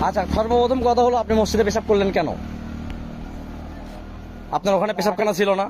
আচ্ছা, সর্বপ্রথম কথা হলো আপনি মসজিদে পেশাব করলেন কেন? আপনার ওখানে পেশাবখানা ছিল না?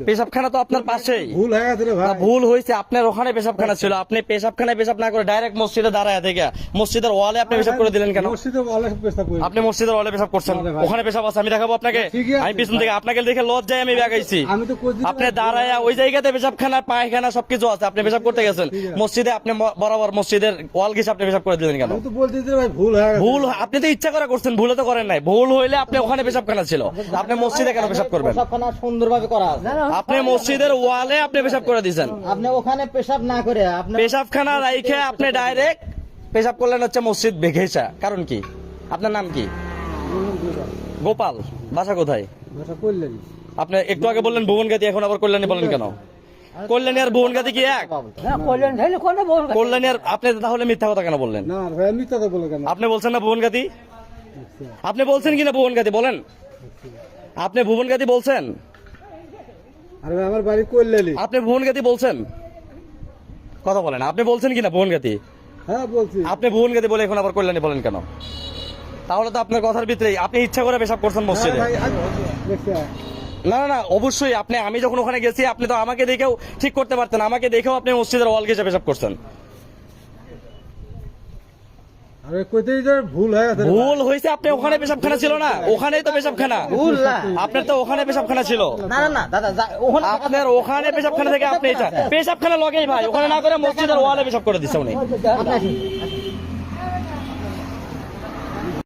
পেশাবখানা তো আপনার পাশেই। ভুল হয়ে গেছে রে ভাই। ভুল হয়েছে, আপনার ওখানে পেশাবখানা ছিল। আপনি পেশাবখানায় পেশাব না করে ডাইরেক্ট মসজিদে দাঁড়ায় থেকে মসজিদের ওয়ালে আপনি পেশাব করে দিলেন কেন? মসজিদে ওয়ালে পেশাব করি। আপনি মসজিদের ওয়ালে পেশাব করছেন, আরে ভাই। ওখানে পেশাব আছে, আমি দেখাবো আপনাকে। ঠিকই আছে আমি পিছন থেকে আপনাকে দেখে লজ্জায় আমি ব্যাগাইছি। আমি তো কোচ দিতে আপনি দাঁড়ায় ওই জায়গাতে পেশাবখানা পায়খানা সবকিছু আছে, আপনি পেশাব করতে গেছেন ঠিক আছে। মসজিদে, আপনি বরাবর মসজিদের ওয়াল ঘেঁষে আপনি পেশাব করে দিলেন কেন? আমি তো বলতেছি রে ভাই ভুল হয়ে গেছে। ভুল আপনি তো ইচ্ছা করে করছেন, ভুলে তো করেন নাই। ভুল হইলে আপনি ওখানে পেশাবখানা ছিল, আপনি মসজিদে কেন পেশাব করবেন? পেশাবখানা সুন্দরভাবে করা আছে। আপনি মসজিদের ওয়ালে আপনি পেশাব করে দিয়েছেন। আপনি ওখানে পেশাব না করে আপনি পেশাবখানা রাইখে আপনি ডাইরেক্ট পেশাব করলেন হচ্ছে মসজিদ ঘেঁষা। কারণ কি? আপনার নাম কি? গোপাল। বাসা কোথায়? ভাষা করলেন। আপনি একটু আগে বললেন ভুবনগাতি, এখন আবার কল্যাণী বলেন কেন? কল্যাণী আর ভুবনগাতি কি এক? কল্যাণী আর আপনি তাহলে মিথ্যা কথা কেন বললেন? না ভাই আমি মিথ্যা তো বলে কেন? আপনি বলছেন না ভুবনগাতি? আপনি বলছেন কিনা ভুবনগাতি বলেন? আপনি ভুবনগাতি বলছেন? আরে ভাই আমার বাড়ি করলেনই। আপনি ভুবনগাতি বলছেন? কথা বলেন, আপনি বলছেন কিনা ভুবনগাতি? হ্যাঁ বলছি। আপনি ভুবনগাতি বলে এখন আবার কল্যাণী বলেন কেন? তাহলে তো আপনার কথার ভিতরেই আপনি ইচ্ছা করে পেশাব করছেন মসজিদে। হ্যাঁ ভাই, দেখছি। না না না, অবশ্যই আপনি, আমি যখন ওখানে গেছি আপনি তো আমাকে দেখেও ঠিক করতে পারতেন, আমাকে দেখেও আপনি মসজিদের ওয়াল ঘেঁষে পেশাব করছেন। আরে কইতেই যে ভুল হয়ে গেছে রে ভাই। ভুল হয়েছে, আপনি ওখানে পেশাবখানা ছিল না? ওখানেই তো পেশাবখানা। ভুল না। আপনার তো ওখানে পেশাবখানা ছিল। না না না দাদা ওখানে আপনার ওখানে পেশাবখানা থেকে আপনি পেশাবখানা লগেই ভাই, ওখানে না করে মসজিদের ওয়ালে পেশাব করে দিচ্ছে উনি। আপনি আসুন।